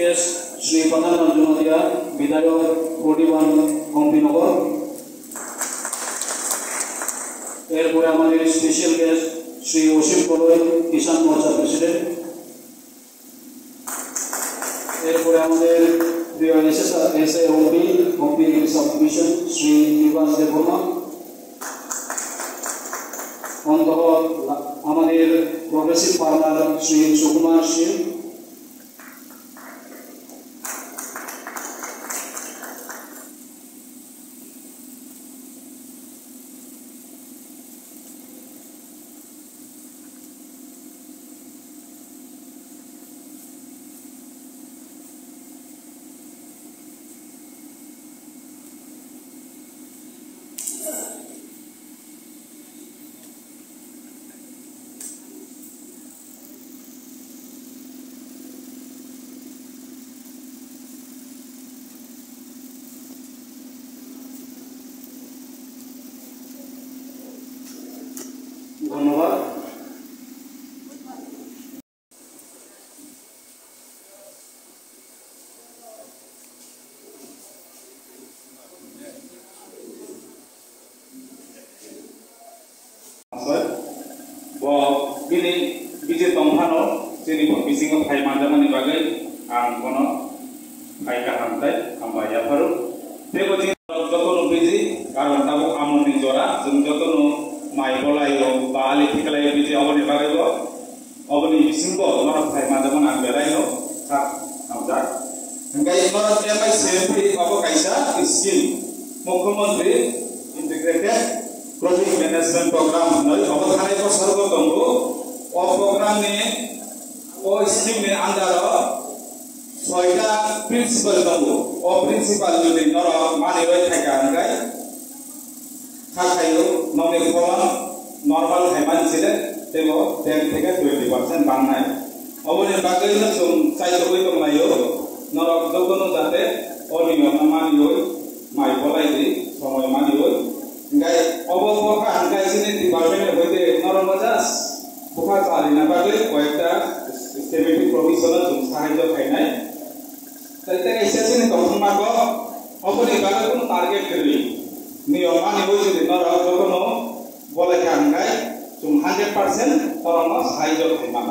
Guest Shri প্রধান জুমাদিয়া বিধায়ক 41 হম্পিনগর। এরপরে আমাদের স্পেশাল গেস্ট শ্রী অসীম কলই কিষাণ মোর্চা প্রেসিডেন্ট। এরপরে আমাদের প্রিয় এসএ হম্পি সাব ডিভিশন শ্রী নিবাস দেববর্মা। অন্তত আমাদের প্রগ্রেসিভ ফার্মার শ্রী সুকুমার সিং। ধন্যবাদ। Bini biji tongphano jeni bisingo phai manjamani bagai ang kono phai ka hamtai ambaya pharu tebo jini jotono biji karon tabo amoni jora jeng jotono mai bolayo ba ali thikalai biji oboni bagai go oboni bisingo nora phai manjaman ang beraino thak hamja ngai nora emai sempi abo kaisa scheme mukhyamantri integrated project management program noi obothanai ko sargo tongo o program ni o scheme ni under soita principal tongo o principal jodi nora mani roi thaka ngai thakai noni kolon normal thaiman chile tebo 10 থেকে 20% bangnai oboni bagai na sum saito koi tonglayo nora jogono jate oniyom mani roi mai bolai di somoy mani roi ngai অবপকা আনকাইছিনে department হইতে নরমজাস পোকা চালিনা বাগে কয়েকটা stability provisional সাহায্য খাইনাই তাইতে এসেছিনে তখন মাগ অবনি বাগে কোনো টার্গেট করি নিয়ম মানি হই যদি নর যখন বলে আনকাই তুমি 100% তরম সাহায্য খাইমান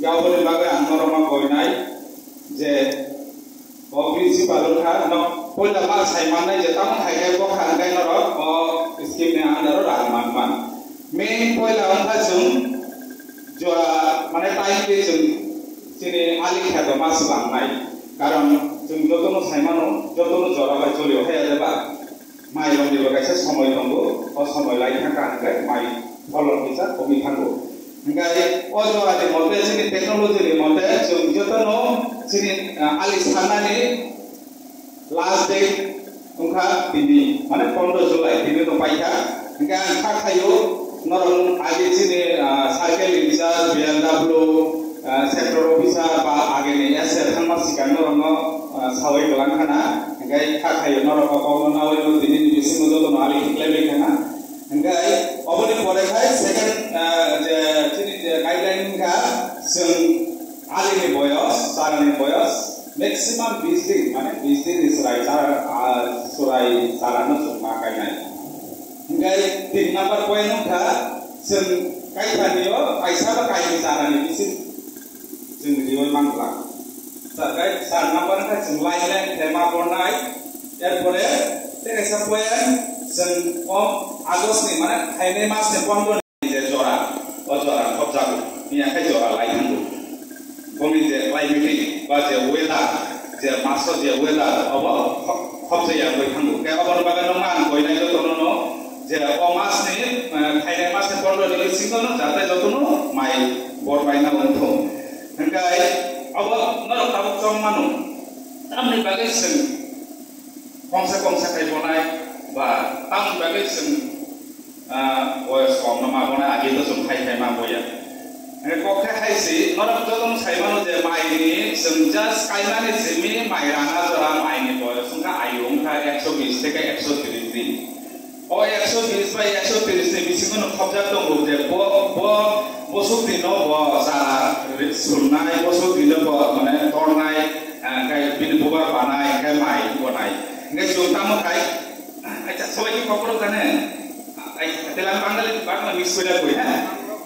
গাবনি বাগে আনরমা কইনাই যে o principal kha no poila ma sai manai je tam thai kai ko khan kai no ro o scheme ne andar ra man main poila antha chung jo mane time ke chung chini ali kha do mas bang nai karon chung jotono sai mano jotono jora bai cholio hai jaba mai rom dibo kaisa somoy tongo o somoy lai thaka kai mai follow kisa komi thango ngai o jora de mote chini technology ni mote chung jotono chini ali sanani last date ungka tini mane 15 Julai tini no paika ngai angka khayo norong age chini cycle incharge BMW sector officer ba age ni asset thangma sikan norong sawai golang khana ngai khayo norong ko nawai no tini ni bisingo joto no ali klebe khana ngai oboni pore khai second je chini guideline ka sing ali ni boyos sarani boyos maximum 20 दिन माने 20 दिन इसराई सुराई सारानो सुमा काइनाय ngai 3 number point था जों काइथानियो आइसाबा काइनि सारानि बिसिन जों दिवै मांगला सारगाय 4 number था जों लाइन थेमा बनाय एरपरे तेरेसा पॉइंट जों आगस्ट नि माने थाइने मास ने 15 जे जरा ओ जरा खबजागु नि आखाय जरा लाइनांगु कमी जे क्लाइमेटिक बा जे वेदार जे मासो जे वेदार अब खबजाया गय थांगु के अबर बागान मान गयनाय जतनो जे ओ मास नि थाइने मास ने 15 नि सिंगनो जाते जतनो माइ बर बायना बन्थो नंगाय अब नर ताबु जम मानु तामनि बागै जों कमसे खाय बनाय बा तामनि बागै जों ओएस कम नमा बनाय आगे तो जों खाय मा बया कोखे खायसि नरक जतन साइमानो जे माइनि जों जास्ट काइमानि जिमि माइ राना जरा माइनि बयसंखा आयुंखा 120 থেকে 130 दिन ও 120 বাই 130 নি বিসিনো খবজাক দङ যে বসুক দিন যা সুলনাই বসুক দিন মানে তরনাই গাই বিন বুবার বানাই গাই মাই বনাই গাই জোতামো খাই আচ্ছা সবাই কি খবর জানে তেলান বাঙালি বাংলা মিক্স করে কই হ্যাঁ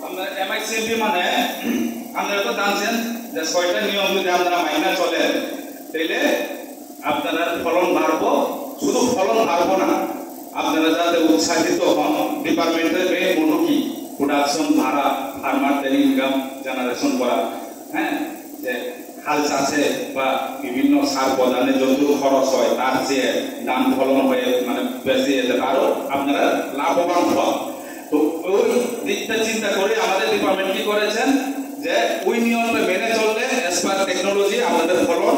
আমরা এমআইসিএমপি মানে আপনারা তো জানছেন যে 6টা নিয়ম যদি আপনারা মাইনা চলেন তাইলে আপনারা ফলন বাড়বো শুধু ফলন বাড়বো না আপনারা যাতে উৎসাহিত হন ডিপার্টমেন্টের মেইন মোটো কি প্রোডাকশন ভাড়া ফার্মারদের ইনকাম জেনারেশন করা হ্যাঁ যে হাল চাষে বা বিভিন্ন সার প্রদানে যত খরচ হয় তার চেয়ে দাম ফলন হয়ে মানে বেশি এলে আরো আপনারা লাভবান হন তো ওই দিকটা চিন্তা করে আমাদের ডিপার্টমেন্ট কি করেছেন যে ওই নিয়মটা মেনে চললে এস পার টেকনোলজি আমাদের ফলন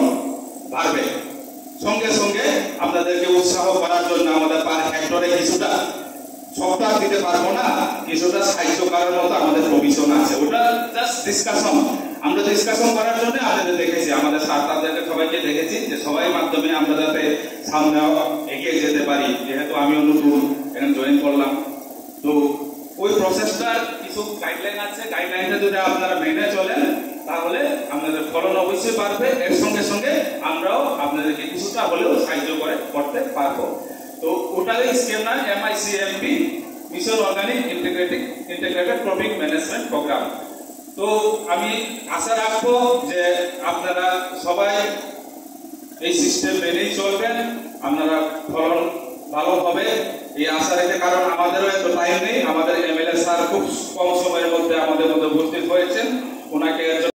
বাড়বে সঙ্গে সঙ্গে আপনাদেরকে উৎসাহ করার জন্য আমাদের পার হেক্টরে কিছুটা সপ্তাহ দিতে পারবো না কিছুটা সাহায্য করার মতো আমাদের প্রভিশন আছে ওটা জাস্ট ডিসকাশন আমরা ডিসকাশন করার জন্য আপনাদের দেখেছি আমাদের ছাত্রদেরকে সবাইকে দেখেছি যে সবাই মাধ্যমে আমরা যাতে সামনে এগিয়ে যেতে পারি যেহেতু আমিও নতুন এখানে জয়েন করলাম তো ওই প্রসেসটার কিছু গাইডলাইন আছে গাইডলাইনটা যদি আপনারা মেনে চলেন তাহলে আপনাদের ফলন অবশ্যই বাড়বে এর সঙ্গে সঙ্গে আমরাও আপনাদেরকে কিছুটা হলেও সাহায্য করতে পারবো তো ওটাই স্কিম না MICMP mission organic integrated cropping management programme তো আমি আশা রাখবো যে আপনারা সবাই এই সিস্টেম মেনেই চলবেন আপনারা ফলন ভালো হবে এই আশা রেখে কারণ আমাদেরও এত টাইম নেই আমাদের এমএলএ স্যার খুব কম সময়ের মধ্যে আমাদের মধ্যে উপস্থিত হয়েছেন ওনাকে